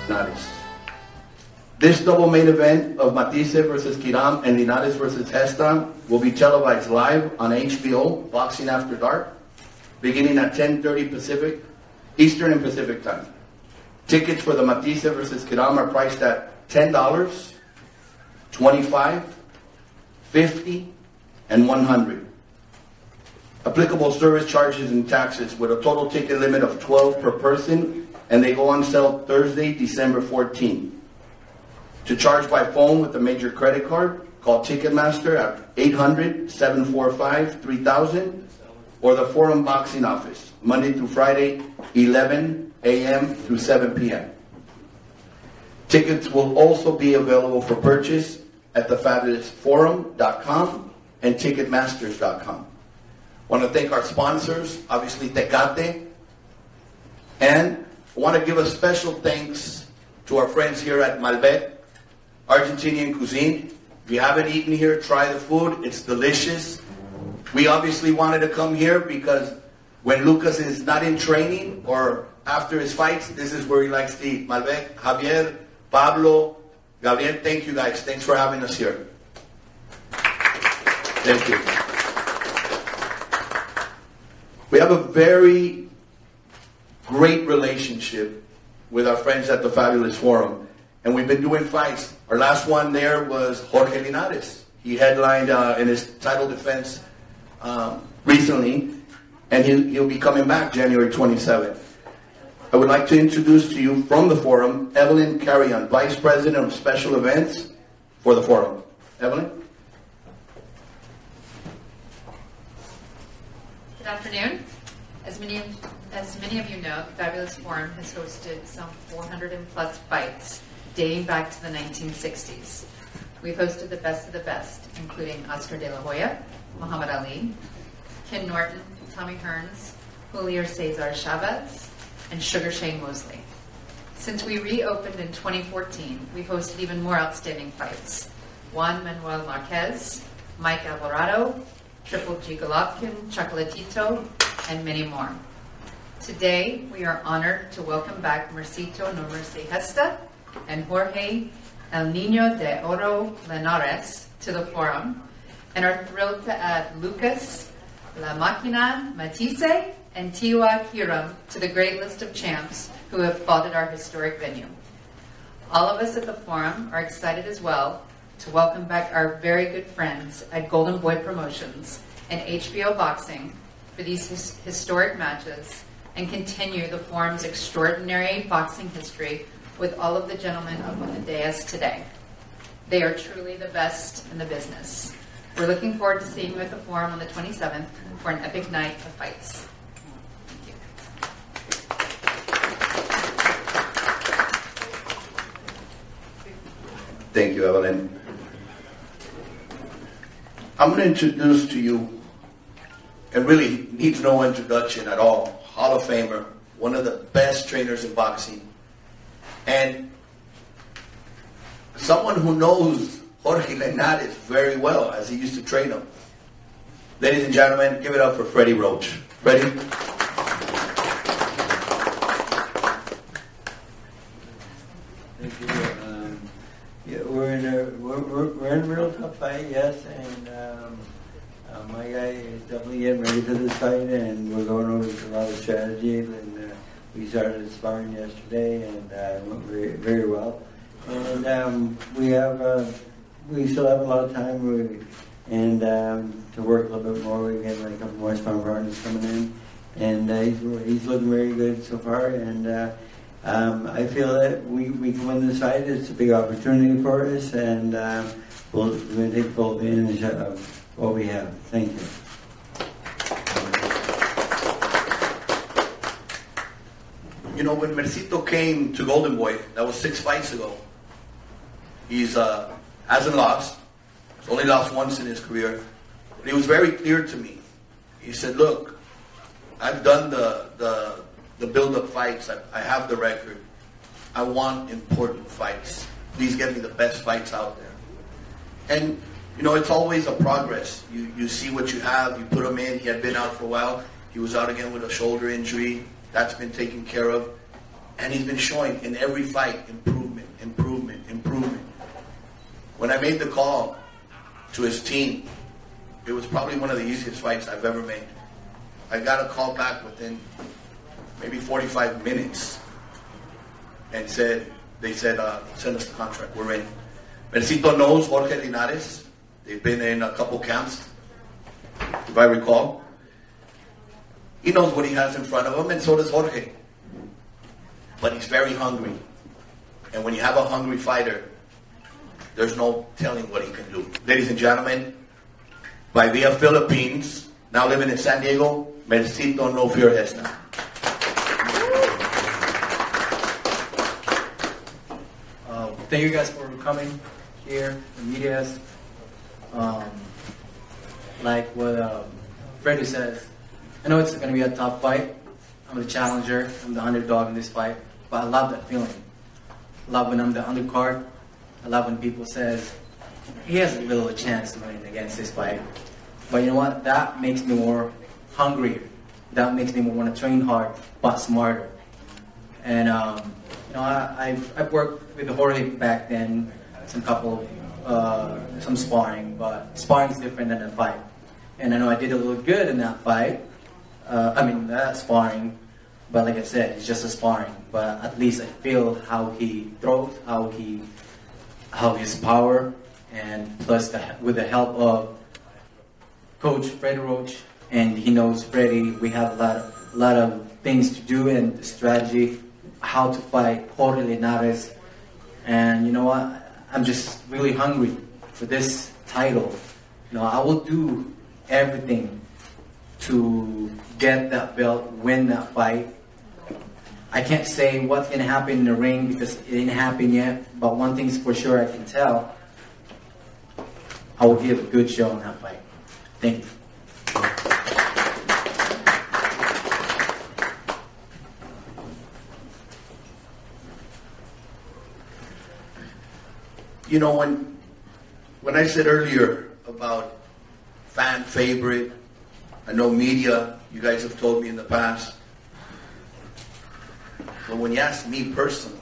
Linares. This double main event of Matthysse versus Kiram and Linares versus Gesta will be televised live on HBO, Boxing After Dark, beginning at 10:30 Pacific, Eastern and Pacific time. Tickets for the Matthysse versus Kiram are priced at $10, $25, $50, and $100. Applicable service charges and taxes with a total ticket limit of 12 per person, and they go on sale Thursday, December 14th. To charge by phone with a major credit card, call Ticketmaster at 800-745-3000 or the Forum Boxing Office, Monday through Friday, 11 a.m. through 7 p.m. Tickets will also be available for purchase at thefabulousforum.com and Ticketmasters.com. I want to thank our sponsors, obviously Tecate, and I want to give a special thanks to our friends here at Malbec Argentinian Cuisine. If you haven't eaten here, try the food. It's delicious. We obviously wanted to come here because when Lucas is not in training or after his fights, this is where he likes to eat. Malbec, Javier, Pablo, Gabriel, thank you guys. Thanks for having us here. Thank you. We have a very great relationship with our friends at the Fabulous Forum, and we've been doing fights. Our last one there was Jorge Linares. He headlined in his title defense recently, and he'll be coming back January 27th. I would like to introduce to you from the Forum, Evelyn Carrion, Vice President of Special Events for the Forum. Evelyn? Good afternoon. As many of you know, the Fabulous Forum has hosted some 400 plus fights dating back to the 1960s. We've hosted the best of the best, including Oscar De La Hoya, Muhammad Ali, Ken Norton, Tommy Hearns, Julio Cesar Chavez, and Sugar Shane Mosley. Since we reopened in 2014, we've hosted even more outstanding fights. Juan Manuel Marquez, Mike Alvarado, Triple G Golovkin, Chocolatito, and many more. Today, we are honored to welcome back Mercito Gesta and Jorge El Niño de Oro Linares to the Forum, and are thrilled to add Lucas La Máquina Matthysse and Tewa Kiram to the great list of champs who have fought at our historic venue. All of us at the Forum are excited as well to welcome back our very good friends at Golden Boy Promotions and HBO Boxing for these historic matches and continue the Forum's extraordinary boxing history with all of the gentlemen up on the dais today. They are truly the best in the business. We're looking forward to seeing you at the Forum on the 27th for an epic night of fights. Thank you, Evelyn. I'm going to introduce to you, and really needs no introduction at all, Hall of Famer, one of the best trainers in boxing, and someone who knows Jorge Linares very well, as he used to train him. Ladies and gentlemen, give it up for Freddie Roach. Freddie? Thank you. Yeah, we're in a real tough fight, yes, and my guy is definitely getting ready for this fight, and we're going over a lot of strategies, and we started sparring yesterday, and it went very, very well. And we still have a lot of time, to work a little bit more. We get like a couple more sparring partners coming in, and he's looking very good so far. And I feel that we can win this fight. It's a big opportunity for us, and we're going to take full advantage of what we have. Thank you. You know, when Mercito came to Golden Boy, that was 6 fights ago. He's hasn't lost. He's only lost once in his career. But he was very clear to me. He said, look, I've done the build-up fights. I have the record. I want important fights. Please get me the best fights out there. And, you know, it's always a progress. You see what you have. You put him in. He had been out for a while. He was out again with a shoulder injury. That's been taken care of. And he's been showing in every fight improvement, improvement, improvement. When I made the call to his team, it was probably one of the easiest fights I've ever made. I got a call back within maybe 45 minutes and they said, send us the contract, we're in. Mercito knows Jorge Linares. They've been in a couple camps, if I recall. He knows what he has in front of him, and so does Jorge. But he's very hungry. And when you have a hungry fighter, there's no telling what he can do. Ladies and gentlemen, by via Philippines, now living in San Diego, Mercito No Fear Gesta. Thank you guys for coming here, the medias. Like what Freddie says, I know it's going to be a tough fight. I'm the challenger, I'm the underdog in this fight, but I love that feeling. I love when I'm the undercard. I love when people says, he has a little chance to win against this fight. But you know what? That makes me more hungrier. That makes me want to train hard, but smarter. And you know, I've worked with Jorge back then, some sparring, but sparring is different than a fight. And I know I did a little good in that fight. That sparring, but like I said, it's just a sparring. But at least I feel how he throws, how his power, and plus with the help of Coach Fred Roach, and he knows Freddie. We have a lot of things to do and strategy, how to fight Jorge Linares. And you know what? I'm just really hungry for this title. You know, I will do everything to get that belt, win that fight. I can't say what's going to happen in the ring because it didn't happen yet, but one thing's for sure I can tell. I will give a good show in that fight. Thank you. You know, when I said earlier about fan favorite, I know media, you guys have told me in the past. But when you ask me personally,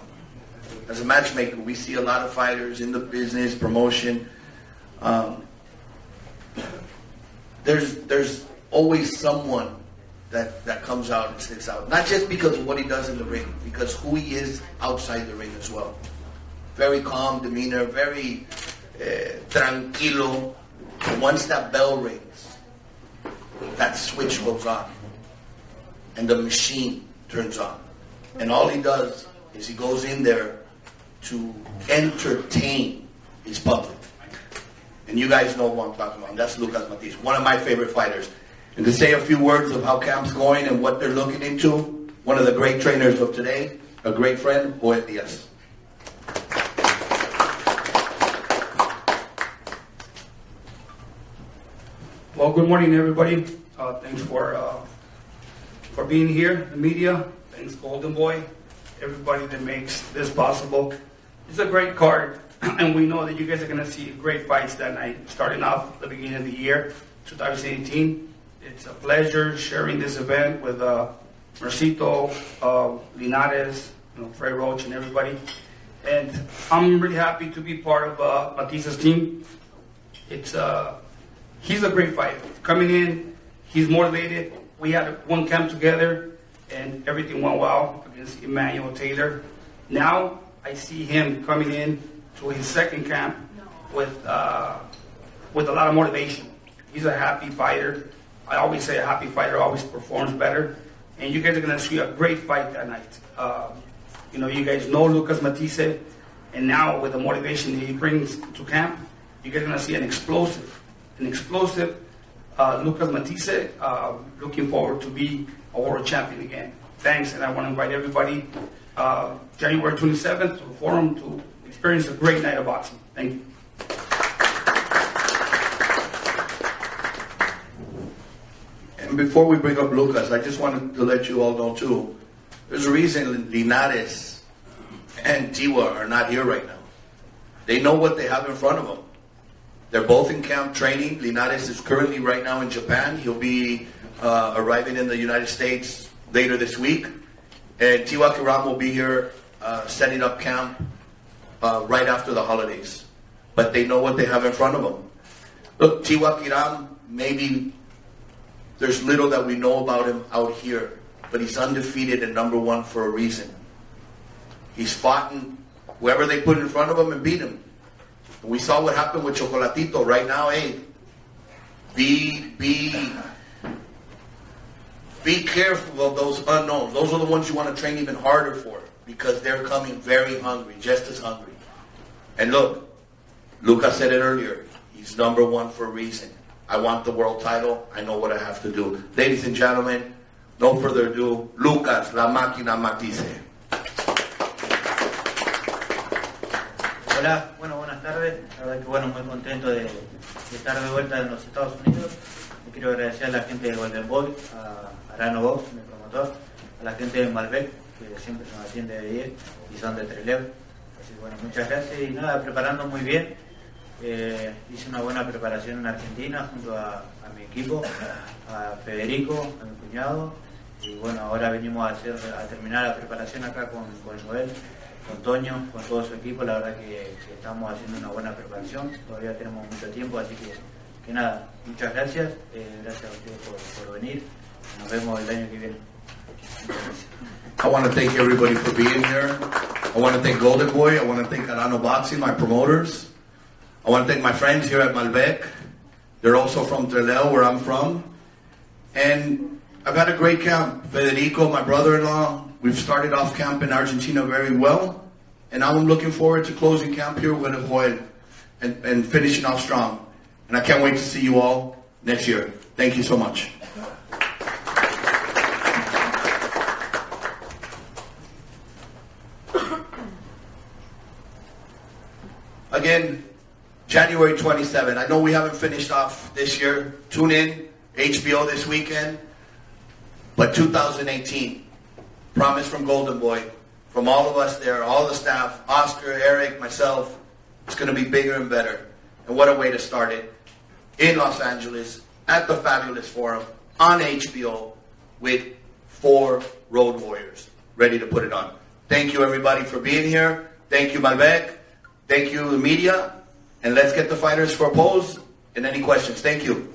as a matchmaker, we see a lot of fighters in the business, promotion. There's always someone that comes out and sticks out. Not just because of what he does in the ring, because who he is outside the ring as well. Very calm demeanor, very tranquilo. And once that bell rings, that switch goes on. And the machine turns on. And all he does is he goes in there to entertain his public. And you guys know what I'm talking about. That's Gesta Matthysse, one of my favorite fighters. And to say a few words of how camp's going and what they're looking into, one of the great trainers of today, a great friend, Jorge Diaz. Well, good morning, everybody. Thanks for being here, the media. Thanks, Golden Boy, everybody that makes this possible. It's a great card, and we know that you guys are going to see great fights that night, starting off the beginning of the year, 2018. It's a pleasure sharing this event with Mercito, Linares, Fred Roach, and everybody. And I'm really happy to be part of Matthyse's team. He's a great fighter. Coming in, he's motivated. We had one camp together, and everything went well against Emmanuel Taylor. Now I see him coming in to his second camp with a lot of motivation. He's a happy fighter. I always say a happy fighter always performs better. And you guys are going to see a great fight that night. You guys know Gesta Matthysse, and now with the motivation that he brings to camp, you guys are going to see an explosive Gesta Matthysse. Looking forward to be a world champion again. Thanks, and I want to invite everybody January 27th to the forum to experience a great night of boxing. Thank you. And before we bring up Lucas, I just wanted to let you all know too, there's a reason Linares and Tewa are not here right now. They know what they have in front of them. They're both in camp training. Linares is currently right now in Japan. He'll be arriving in the United States later this week. And Tewa Kiram will be here setting up camp right after the holidays. But they know what they have in front of them. Look, Tewa Kiram, maybe there's little that we know about him out here, but he's undefeated and #1 for a reason. He's fought whoever they put in front of him and beat him. We saw what happened with Chocolatito right now. Hey, be careful of those unknowns. Those are the ones you want to train even harder for, because they're coming very hungry, just as hungry. And look, Lucas said it earlier. He's #1 for a reason. I want the world title. I know what I have to do. Ladies and gentlemen, no further ado, Lucas, La Máquina Matthysse. Hola, bueno, buenas tardes. La verdad que bueno, muy contento de estar de vuelta en los Estados Unidos. Le quiero agradecer a la gente de Golden Boy, a Arano Box, mi promotor, a la gente de Malbec, que siempre nos atiende de 10 y son de Trelew. Así que bueno, muchas gracias y nada, preparando muy bien. Hice una buena preparación en Argentina junto a mi equipo, a Federico, a mi cuñado. Y bueno, ahora venimos a terminar la preparación acá con Joel, con Toño, con todo su equipo. La verdad que estamos haciendo una buena preparación, todavía tenemos mucho tiempo, así que nada, muchas gracias, gracias a ustedes por venir, nos vemos el año que viene. I want to thank everybody for being here. I want to thank Golden Boy, I want to thank Arano Boxing, my promoters. I want to thank my friends here at Malbec. They're also from Trelew, where I'm from. And I've had a great camp. Federico, my brother-in-law, we've started off camp in Argentina very well, and now I'm looking forward to closing camp here with Joel and finishing off strong. And I can't wait to see you all next year. Thank you so much. Again, January 27. I know we haven't finished off this year. Tune in, HBO this weekend. But 2018. Promise from Golden Boy, from all of us there, all the staff, Oscar, Eric, myself, it's going to be bigger and better. And what a way to start it. In Los Angeles, at the Fabulous Forum, on HBO, with 4 Road Warriors, ready to put it on. Thank you everybody for being here. Thank you Malbec. Thank you the media. And let's get the fighters for a pose and any questions. Thank you.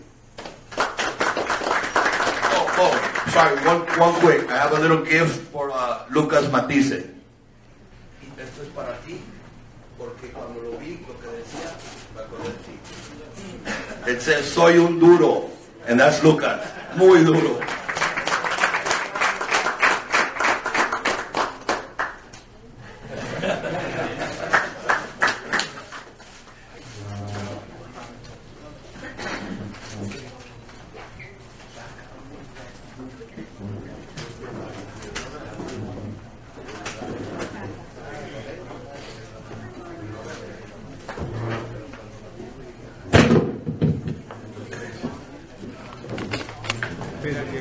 Sorry, one quick. I have a little gift for Lucas Matthysse. Esto es para ti, porque cuando lo vi, lo que decía, me acordé de ti. It says, soy un duro, and that's Lucas. Muy duro. Espera que